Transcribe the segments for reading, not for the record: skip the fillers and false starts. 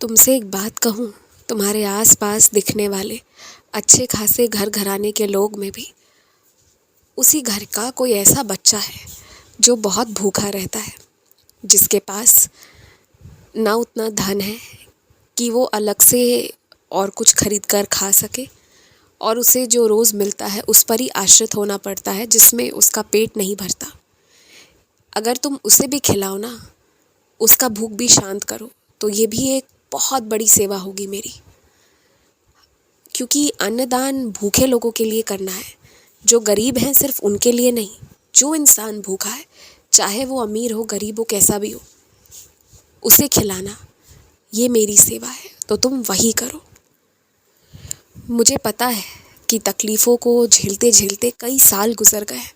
तुमसे एक बात कहूँ। तुम्हारे आसपास दिखने वाले अच्छे खासे घर घराने के लोग में भी उसी घर का कोई ऐसा बच्चा है जो बहुत भूखा रहता है, जिसके पास ना उतना धन है कि वो अलग से और कुछ खरीद कर खा सके, और उसे जो रोज़ मिलता है उस पर ही आश्रित होना पड़ता है, जिसमें उसका पेट नहीं भरता। अगर तुम उसे भी खिलाओ ना, उसका भूख भी शांत करो, तो ये भी एक बहुत बड़ी सेवा होगी मेरी। क्योंकि अन्नदान भूखे लोगों के लिए करना है, जो गरीब हैं सिर्फ उनके लिए नहीं। जो इंसान भूखा है, चाहे वो अमीर हो गरीब हो कैसा भी हो, उसे खिलाना ये मेरी सेवा है, तो तुम वही करो। मुझे पता है कि तकलीफ़ों को झेलते झेलते कई साल गुजर गए हैं,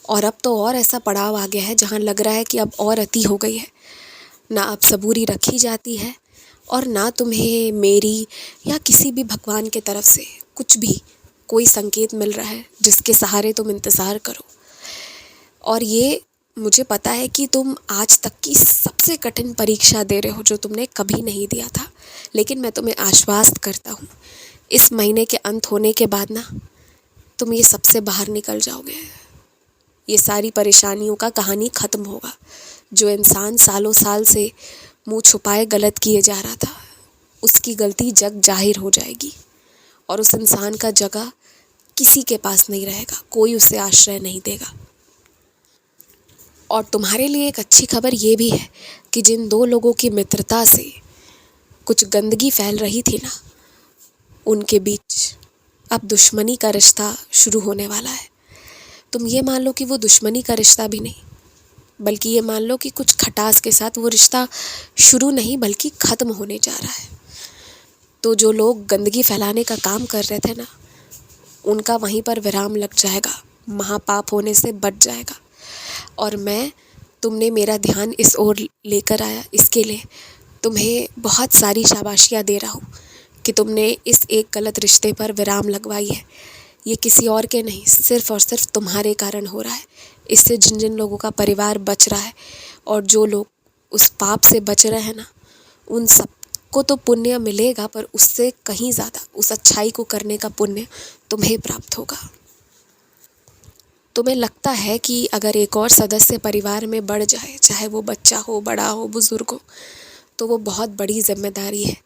और अब तो और ऐसा पड़ाव आ गया है जहाँ लग रहा है कि अब और अति हो गई है। ना अब सबूरी रखी जाती है, और ना तुम्हें मेरी या किसी भी भगवान के तरफ से कुछ भी कोई संकेत मिल रहा है जिसके सहारे तुम इंतज़ार करो। और ये मुझे पता है कि तुम आज तक की सबसे कठिन परीक्षा दे रहे हो जो तुमने कभी नहीं दिया था। लेकिन मैं तुम्हें आश्वस्त करता हूँ, इस महीने के अंत होने के बाद ना तुम ये सबसे बाहर निकल जाओगे। ये सारी परेशानियों का कहानी ख़त्म होगा। जो इंसान सालों साल से मुंह छुपाए गलत किए जा रहा था, उसकी गलती जग जाहिर हो जाएगी, और उस इंसान का जगह किसी के पास नहीं रहेगा, कोई उसे आश्रय नहीं देगा। और तुम्हारे लिए एक अच्छी खबर ये भी है कि जिन दो लोगों की मित्रता से कुछ गंदगी फैल रही थी ना, उनके बीच अब दुश्मनी का रिश्ता शुरू होने वाला है। तुम ये मान लो कि वो दुश्मनी का रिश्ता भी नहीं, बल्कि ये मान लो कि कुछ खटास के साथ वो रिश्ता शुरू नहीं बल्कि ख़त्म होने जा रहा है। तो जो लोग गंदगी फैलाने का काम कर रहे थे ना, उनका वहीं पर विराम लग जाएगा, महापाप होने से बच जाएगा। और तुमने मेरा ध्यान इस ओर लेकर आया, इसके लिए तुम्हें बहुत सारी शाबाशियाँ दे रहा हूँ कि तुमने इस एक गलत रिश्ते पर विराम लगवाई है। ये किसी और के नहीं, सिर्फ़ और सिर्फ तुम्हारे कारण हो रहा है। इससे जिन जिन लोगों का परिवार बच रहा है, और जो लोग उस पाप से बच रहे हैं ना, उन सबको तो पुण्य मिलेगा, पर उससे कहीं ज़्यादा उस अच्छाई को करने का पुण्य तुम्हें प्राप्त होगा। तुम्हें लगता है कि अगर एक और सदस्य परिवार में बढ़ जाए, चाहे वो बच्चा हो, बड़ा हो, बुज़ुर्ग हो, तो वो बहुत बड़ी जिम्मेदारी है।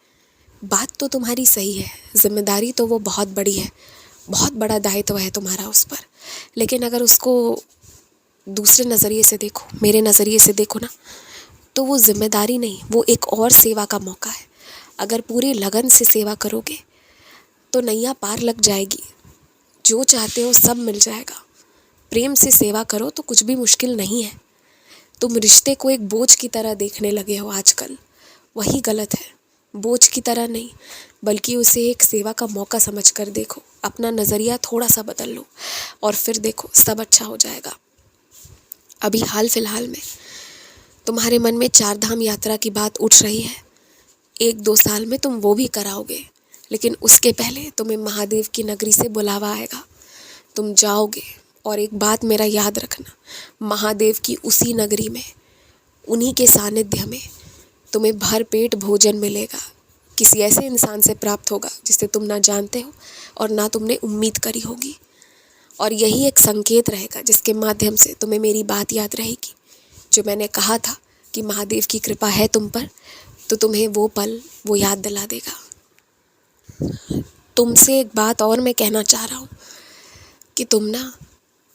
बात तो तुम्हारी सही है, जिम्मेदारी तो वो बहुत बड़ी है, बहुत बड़ा दायित्व है तुम्हारा उस पर। लेकिन अगर उसको दूसरे नज़रिए से देखो, मेरे नज़रिए से देखो ना, तो वो जिम्मेदारी नहीं, वो एक और सेवा का मौका है। अगर पूरी लगन से सेवा करोगे तो नैया पार लग जाएगी, जो चाहते हो सब मिल जाएगा। प्रेम से सेवा करो तो कुछ भी मुश्किल नहीं है। तुम रिश्ते को एक बोझ की तरह देखने लगे हो आजकल, वही गलत है। बोझ की तरह नहीं, बल्कि उसे एक सेवा का मौका समझकर देखो। अपना नज़रिया थोड़ा सा बदल लो, और फिर देखो सब अच्छा हो जाएगा। अभी हाल फिलहाल में तुम्हारे मन में 4 धाम यात्रा की बात उठ रही है। 1-2 साल में तुम वो भी कराओगे, लेकिन उसके पहले तुम्हें महादेव की नगरी से बुलावा आएगा। तुम जाओगे, और एक बात मेरा याद रखना, महादेव की उसी नगरी में, उन्हीं के सानिध्य में तुम्हें भर पेट भोजन मिलेगा। किसी ऐसे इंसान से प्राप्त होगा जिसे तुम ना जानते हो और ना तुमने उम्मीद करी होगी। और यही एक संकेत रहेगा जिसके माध्यम से तुम्हें मेरी बात याद रहेगी, जो मैंने कहा था कि महादेव की कृपा है तुम पर, तो तुम्हें वो पल वो याद दिला देगा। तुमसे एक बात और मैं कहना चाह रहा हूँ कि तुम ना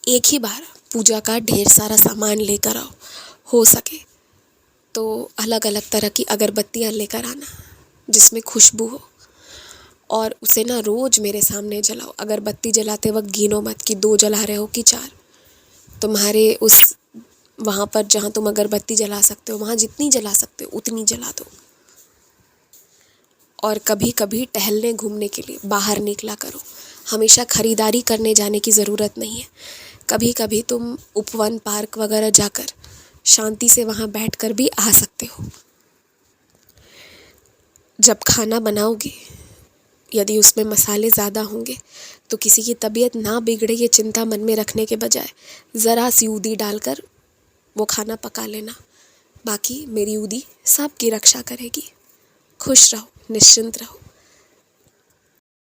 एक ही बार पूजा का ढेर सारा सामान लेकर आओ। हो सके तो अलग अलग तरह की अगरबत्तियाँ लेकर आना जिसमें खुशबू हो, और उसे ना रोज़ मेरे सामने जलाओ। अगरबत्ती जलाते वक्त गिनो मत कि 2 जला रहे हो कि 4। तुम्हारे उस वहाँ पर जहाँ तुम अगरबत्ती जला सकते हो, वहाँ जितनी जला सकते हो उतनी जला दो। और कभी कभी टहलने घूमने के लिए बाहर निकला करो। हमेशा खरीदारी करने जाने की ज़रूरत नहीं है। कभी कभी तुम उपवन पार्क वगैरह जाकर शांति से वहाँ बैठकर भी आ सकते हो। जब खाना बनाओगे, यदि उसमें मसाले ज़्यादा होंगे तो किसी की तबीयत ना बिगड़े ये चिंता मन में रखने के बजाय ज़रा सी ऊदी डालकर वो खाना पका लेना। बाकी मेरी ऊदी सबकी रक्षा करेगी। खुश रहो, निश्चिंत रहो।